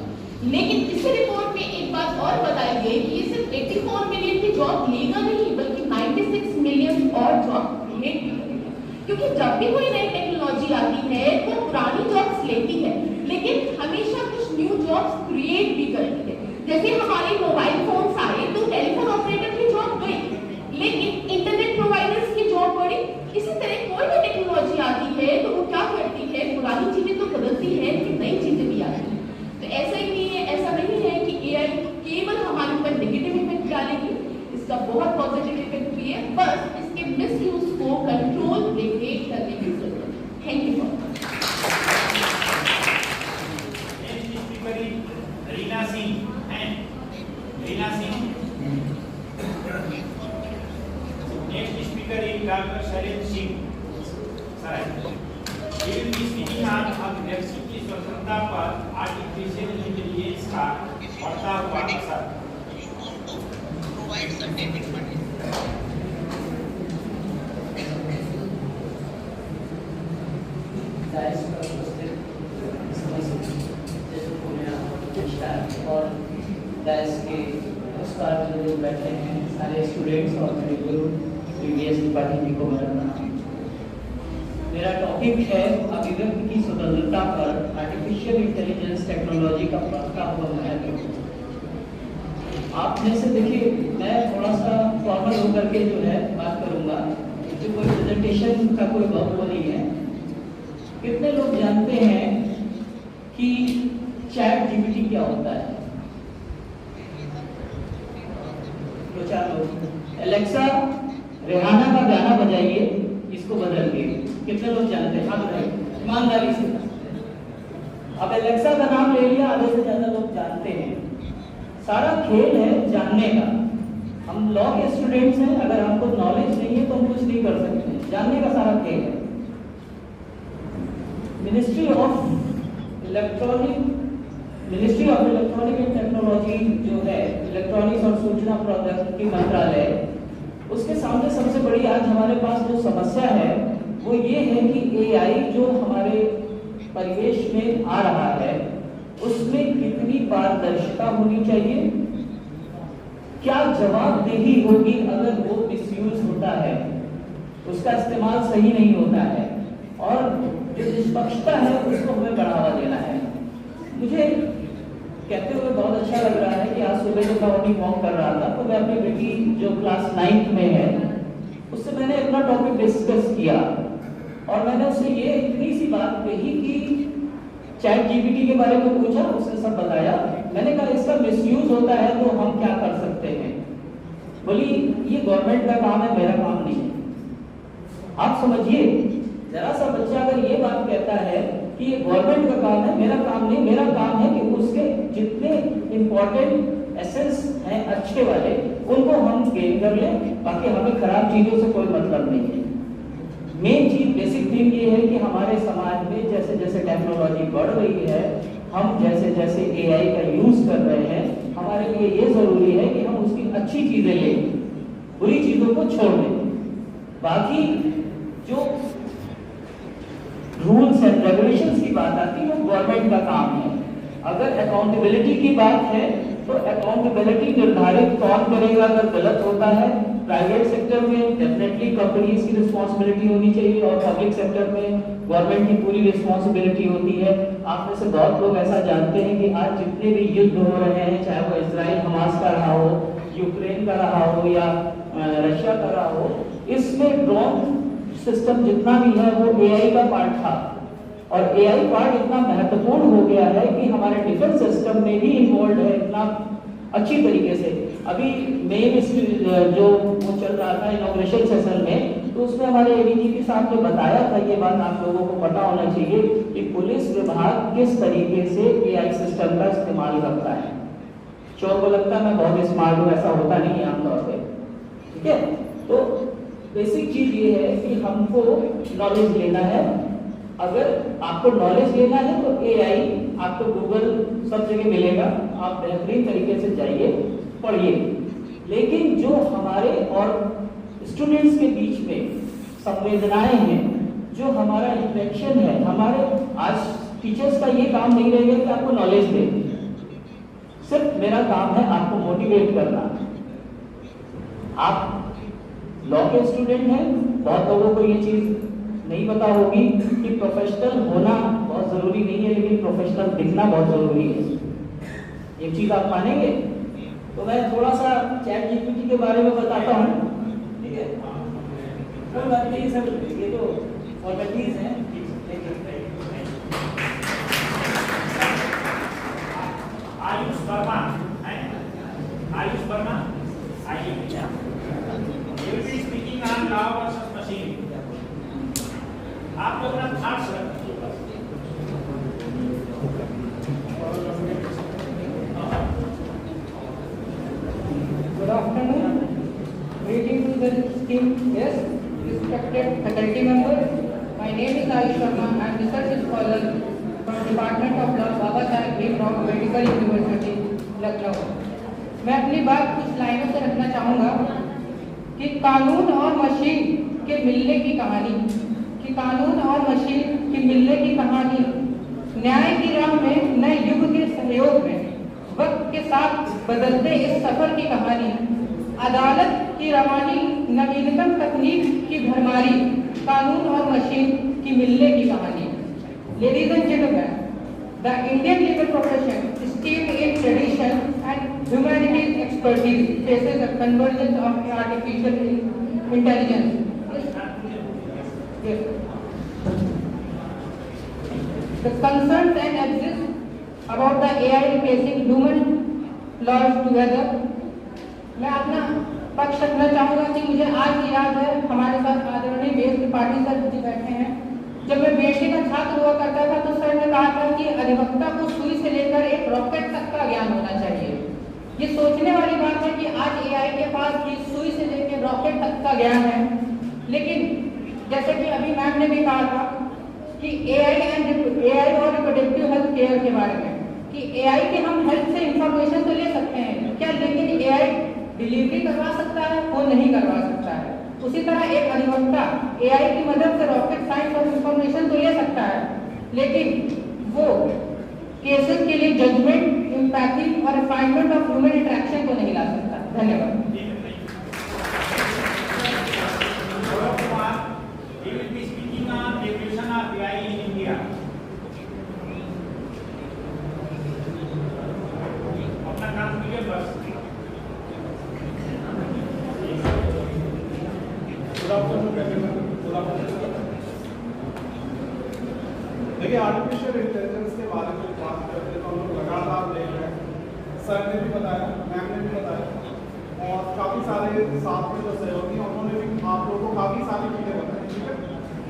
लेकिन इस रिपोर्ट में एक बात और बताई गई कि ये सिर्फ 84 मिलियन की जॉब लेगा नहीं बल्कि 96 मिलियन और जॉब क्रिएट भी करेगा। क्योंकि जब भी कोई नई टेक्नोलॉजी आती है वो पुरानी जॉब्स लेती है लेकिन हमेशा कुछ न्यू जॉब्स क्रिएट भी करती है। जैसे हमारे मोबाइल फोन्स आए तो टेलीफोन ऑपरेटर की जॉब गई लेकिन इंटरनेट प्रोवाइडर्स की जॉब बढ़ी। इसी तरह कोई भी टेक्नोलॉजी आती है तो वो क्या करती है, पुरानी चीजें तो बदलती है लेकिन नई चीजें भी आती है। तो ऐसा नहीं है कि AI केवल हमारे ऊपर नेगेटिव इफेक्ट डालेगी, इसका बहुत पॉजिटिव इफेक्ट भी है, बस इसके मिसयूज को कंट्रोल रेगुलेट करने की जरूरत है। Thank you for Reena Singh हैं, Reena Singh. Next speaker is doctor Shailendra Singh sir. He will be speaking on व्यक्ति की स्वतंत्रता पर आर्टिफिशियल इंटेलिजेंस का बढ़ता हुआ असर। और डायस के उस पर जो लोग बैठे हैं सारे स्टूडेंट्स और मेरे गुरु प्रीवियस त्रिपाठी जी को मेरा प्रणाम। मेरा टॉपिक है अभिव्यक्ति की स्वतंत्रता पर आर्टिफिशियल इंटेलिजेंस टेक्नोलॉजी का बढ़ता हुआ महत्व। आप में से देखिए मैं थोड़ा सा फॉर्मल होकर के जो है बात करूंगा, जो कोई प्रेजेंटेशन का कोई वो नहीं है। कितने लोग जानते हैं कि चैट जीपीटी क्या होता है? दो चार लोग। एलेक्सा रेहाना का गाना बजाइए, इसको बदल दिए। कितने लोग जानते हैं? हाँ बताइए ईमानदारी से। अब एलेक्सा का नाम ले लिया, आधे से ज्यादा लोग जानते हैं। सारा खेल है जानने का। हम लॉ के स्टूडेंट्स हैं, अगर हमको नॉलेज नहीं है तो हम कुछ नहीं कर सकते। जानने का सारा खेल है। Ministry of electronic and technology जो है, इलेक्ट्रॉनिक्स और सूचना प्रौद्योगिकी मंत्रालय, उसके सामने सबसे बड़ी आज हमारे पास जो समस्या है वो ये है कि एआई जो हमारे परिवेश में आ रहा है उसमें कितनी पारदर्शिता होनी चाहिए, क्या जवाबदेही होगी अगर वो मिसयूज होता है, उसका इस्तेमाल सही नहीं होता है, और जो निष्पक्षता है उसको हमें बढ़ावा देना है। मुझे कहते हुए बहुत अच्छा लग रहा है कि आज सुबह जब मैं मॉर्निंग वॉक कर रहा था तो मैं अपनी बेटी जो क्लास 9th में है उससे मैंने अपना टॉपिक डिस्कस किया और मैंने उससे ये इतनी सी बात कही कि चैट जीपीटी के बारे में पूछा, उसने सब बताया। मैंने कहा इसका मिसयूज होता है तो हम क्या कर सकते हैं। बोली ये गवर्नमेंट का काम है, मेरा काम नहीं है। आप समझिए, जरा सा बच्चा अगर ये बात कहता है कि ये गवर्नमेंट का काम है, मेरा काम नहीं, मेरा काम है कि उसके जितने इंपॉर्टेंट एसेंस हैं अच्छे वाले उनको हम गेन कर लें, बाकी हमें खराब चीजों से कोई मतलब नहीं है। मेन चीज, बेसिक थिंग ये है कि हमारे समाज में जैसे जैसे टेक्नोलॉजी बढ़ रही है, हम जैसे जैसे एआई का यूज कर रहे हैं, हमारे लिए ये जरूरी है कि हम उसकी अच्छी चीजें लें, बुरी चीजों को छोड़ दें। बाकी जो रूल्स एंड रेगुलेशंस की बात आती है वो गवर्नमेंट का काम है। अगर अकाउंटेबिलिटी की बात है तो अकाउंटेबिलिटी निर्धारित कौन करेगा अगर गलत होता है। प्राइवेट सेक्टर में डेफिनेटली कंपनीज की रिस्पांसिबिलिटी होनी चाहिए और पब्लिक सेक्टर में गवर्नमेंट की पूरी रिस्पांसिबिलिटी होती है। आप में से बहुत लोग ऐसा जानते हैं कि आज जितने भी युद्ध हो रहे हैं, चाहे वो इजराइल हमास का रहा हो, यूक्रेन का रहा हो या रशिया का रहा हो, इसमें ड्रोन सिस्टम जितना भी है वो एआई का पार्ट था और एआई पार्ट इतना महत्वपूर्ण हो गया है कि हमारे डिफेंस सिस्टम में भी इन्वॉल्व है इतना अच्छी तरीके से। अभी मेन जो वो चल रहा था इनॉग्रेशन सेशन में, तो उसमें हमारे एडीजीपी साहब ने बताया था, ये बात आप लोगों को पता होना चाहिए कि पुलिस विभाग किस तरीके से एआई सिस्टम का इस्तेमाल करता है। चोर को लगता है मैं बहुत स्मार्ट हूँ, ऐसा होता नहीं है आमतौर पर, ठीक है। तो बेसिक चीज ये है कि हमको नॉलेज लेना है। अगर आपको नॉलेज लेना है तो एआई आपको गूगल सब जगह मिलेगा, आप बेहतरीन तरीके से जाइए, पढ़िए। लेकिन जो हमारे और स्टूडेंट्स के बीच में संवेदनाएं हैं, जो हमारा इंटरेक्शन है, हमारे आज टीचर्स का ये काम नहीं रहेगा कि आपको नॉलेज दे, सिर्फ मेरा काम है आपको मोटिवेट करना। आप लॉ के स्टूडेंट हैं, बहुत लोगों को ये चीज नहीं पता होगी कि प्रोफेशनल होना बहुत जरूरी नहीं है, लेकिन प्रोफेशनल दिखना बहुत जरूरी है। एक चीज आप मानेंगे तो मैं थोड़ा सा चैट जीपीटी के बारे में बताता हूँ, ठीक है। कोई बात नहीं सर, ये तो फॉर्मेलिटीज हैं। आयुष वर्मा, आयुष वर्मा, आइए। You will be speaking on law versus machine. आप लोग अपना थॉट्स रखिए। Good afternoon. Greeting to the esteemed guests, respected faculty members. My name is Ayush Sharma. I am research scholar from Department of Law, Baba Saheb Bhimrao Medical University, Lucknow. मैं अपनी बात कुछ लाइनों से रखना चाहूँगा कि कानून और मशीन के मिलने की कहानी, न्याय की राह में नए युग के सहयोग में वक्त के साथ बदलते इस सफर की कहानी, अदालत की रवानी, नवीनतम तकनीक की भरमारी, कानून और मशीन की मिलने की कहानी। Ladies and gentlemen, the Indian legal profession, steeped in tradition and humanities expertise, faces a convergence of artificial intelligence. Yes. The concerns and exist about the AI replacing human laws together. मैं अपना पक्ष रखना चाहूँगा कि मुझे आज याद है, हमारे साथ आदरणीय वेद त्रिपाठी सर जी बैठे हैं, जब मैं बीएससी का छात्र छात्र हुआ करता था तो सर ने कहा था कि अधिवक्ता को सुई से लेकर एक रॉकेट तक का ज्ञान होना चाहिए। ये सोचने वाली बात है कि आज एआई के पास भी सुई से लेकर रॉकेट तक का ज्ञान है। लेकिन जैसे कि अभी मैम ने भी कहा था कि एआई और रिप्रोडक्टिव हेल्थ केयर के बारे में कि एआई के हम हेल्थ से इंफॉर्मेशन तो ले सकते हैं क्या, लेकिन एआई डिलीवरी करवा सकता है, वो नहीं करवा सकता है। उसी तरह एक अधिवक्ता एआई की मदद से रॉकेट साइंस और इंफॉर्मेशन तो ले सकता है, लेकिन वो केसेस के लिए जजमेंट, एम्पैथी और रिफाइनमेंट ऑफ ह्यूमन इंटरेक्शन को नहीं ला सकता। धन्यवाद। He will be speaking on regulation of AI in India. अपना काम कीजिए बस। देखिए, आर्टिफिशियल इंटेलिजेंस के बारे में बात करते हैं तो हम लोग लगातार देख रहे हैं। सर ने भी बताया, मैम ने भी बताया और काफ़ी सारे साथ में जो सहयोगी हैं उन्होंने भी आप लोगों को काफ़ी सारी चीज़ें बताई। ठीक है,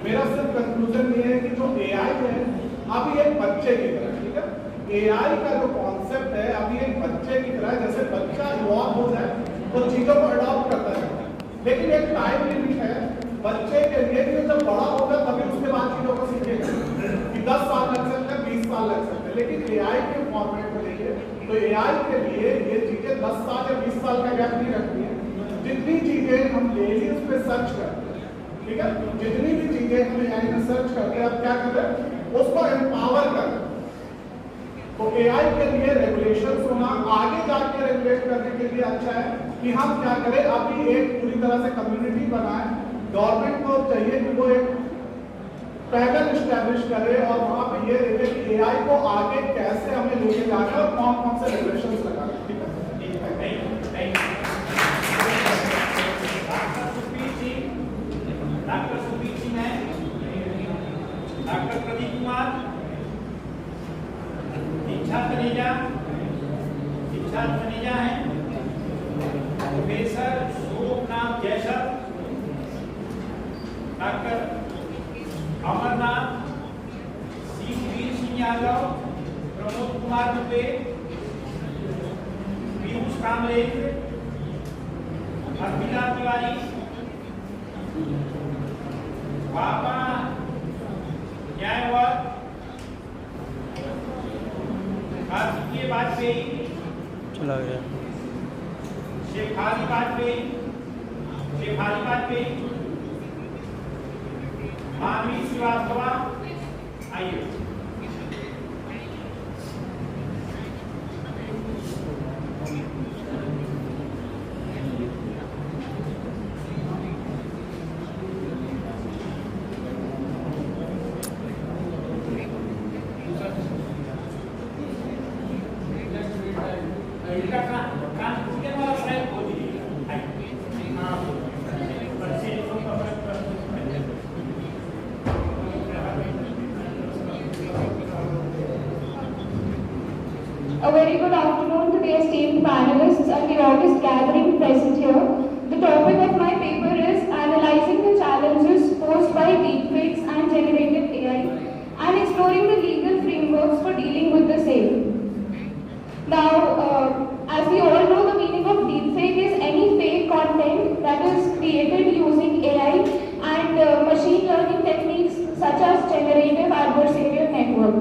मेरा सिर्फ कंक्लूजन ये है कि जो एआई है अभी एक बच्चे की तरह, ठीक है, एआई का जो कॉन्सेप्ट है अभी एक बच्चे की तरह, जैसे बच्चा इवॉल्व हो जाए तो चीज़ों को अडॉप्ट करता है, लेकिन एक टाइम लिमिट है बच्चे के लिए कि जब बड़ा होगा तभी उसके बाद चीजों को सीखेगा कि 10 साल लग सकते हैं, 20 साल लग सकते हैं। लेकिन एआई के फॉर्मेट में देखिए तो एआई के लिए ये चीजें 10 साल या 20 साल का गैप नहीं रखती है। जितनी चीजें हम डेली उस पर सर्च करते हैं, ठीक है, जितनी भी चीजें हम एआई में सर्च करते हैं, अब क्या कर रहे हैं उसको एम्पावर कर रहे हैं। तो एआई के लिए रेगुलेशंस होना आगे जाके रेगुलेट करने के लिए अच्छा है कि हम क्या करें, अभी एक पूरी तरह से कम्युनिटी बनाएं। गवर्नमेंट को चाहिए कि वो एक पैनल इस्टेब्लिश करे और वहां पे ये देखे कि एआई को आगे कैसे हमें लेके जाना है और कौन कौन से रेगुलेशंस लगाना है। ठीक है, डॉक्टर सुपीर सिंह है, डॉक्टर प्रदीप कुमार, दीक्षा तनेजा है, प्रोफेसर शोभनाथ जयसर, डॉक्टर अमरनाथ, वीर सिंह यादव, प्रमोद कुमार दुबे, पीयूष कामरे, अर्पिता तिवारी, बाबा न्यायवत, कार्तिकेय वाजपेयी, चला गया शेफाली वाजपेयी, मानवी श्रीवास्तवा, आइए। A very good afternoon to the esteemed panelists and the august gathering present here. The topic of my paper is Analyzing the Challenges Posed by Deepfakes and Generative AI and Exploring the Legal Frameworks for Dealing with the Same. Now, as we all know, the meaning of deepfake is any fake content that is created using AI and machine learning techniques such as generative adversarial network.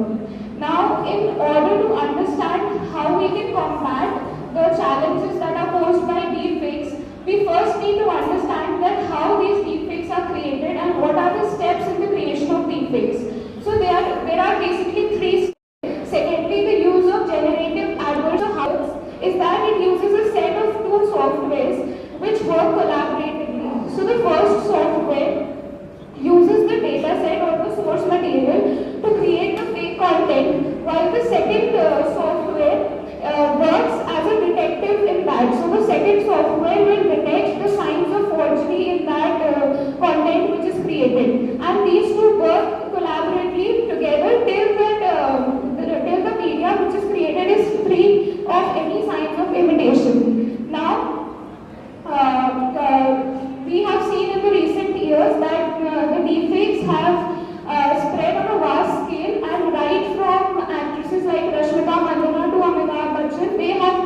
Now, in order to understand how we can combat the challenges that are posed by deepfakes, we first need to understand that how these deepfakes are created and what are the steps in the creation of deepfakes. So there are basically 3 steps. Secondly, the use of generative adversarial is that it uses a set of 2 softwares which work collaboratively. So the first software uses the data set or the source material to create the fake content, while the second software works as a detective in that. So the second software will detect the signs of forgery in that content which is created, and these two work collaboratively together till the media which is created is free of any signs of imitation. Now, we have seen in the recent years that the deepfakes have spread on a vast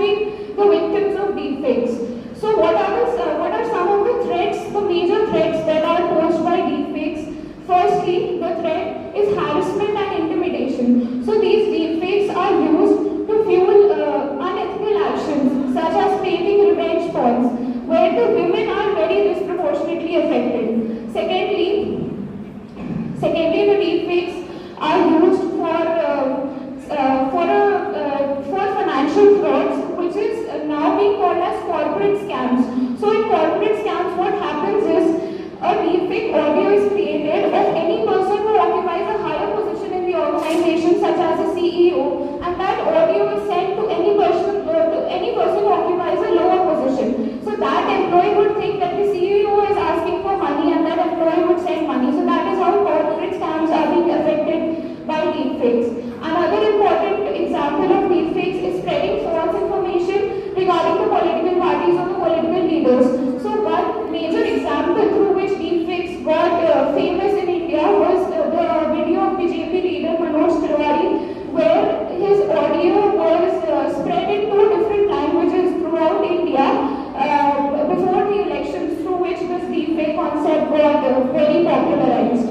helping the victims of deepfakes. So what are some of the threats, the major threats that are posed by deepfakes? Firstly, the threat is harassment and intimidation. So these deepfakes are used to fuel unethical actions such as painting revenge porns, where the women are very disproportionately affected. Secondly, the deepfakes are used for financial frauds, which is now being called as corporate scams. So in corporate scams, what happens is a deepfake audio is created of any person who occupies a higher position in the organization, such as a CEO, and that audio is sent to any person who occupies a lower position. So that employee would think that the CEO is asking for money, and that employee would send money. So that is how corporate scams are being affected by deepfakes. Another important example of deepfakes is spreading false information regarding the political parties or the political leaders. So one major example through which deepfakes got famous in India was the video of BJP leader Manoj Tiwari, where his audio was spread in 2 different languages throughout India before the elections, through which this deepfake concept got very popularized.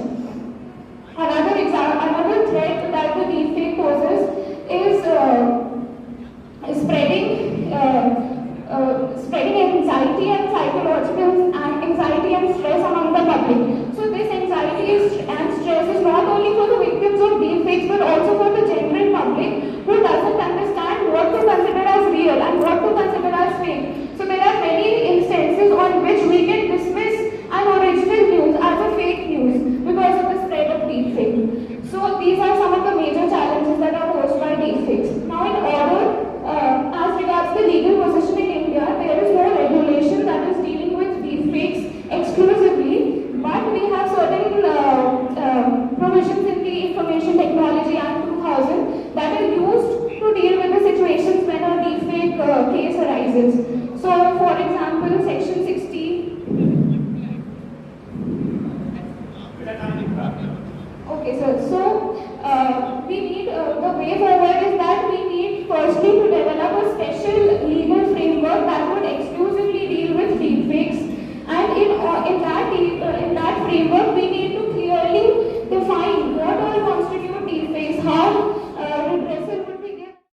Another threat that the deepfake poses is spreading anxiety and stress among the public. So this anxiety and stress is not only for the victims of deepfakes, but also for the general public who doesn't understand what to consider as real and what to consider as fake. So there are many instances on which we can dismiss an original news as a fake news because of the spread of deepfake. So these are some of the major challenges that are posed by deepfakes. Now in order, as regards the legal position in India, there is no regulation that is dealing with deepfakes exclusively, but we have certain provisions in the Information Technology Act 2000 that are used to deal with the situations when a deepfake case arises. So for example, section 60. Okay, sir. So we need the way forward is that we need firstly to develop a special legal framework that would exclusively deal with deepfakes, and in that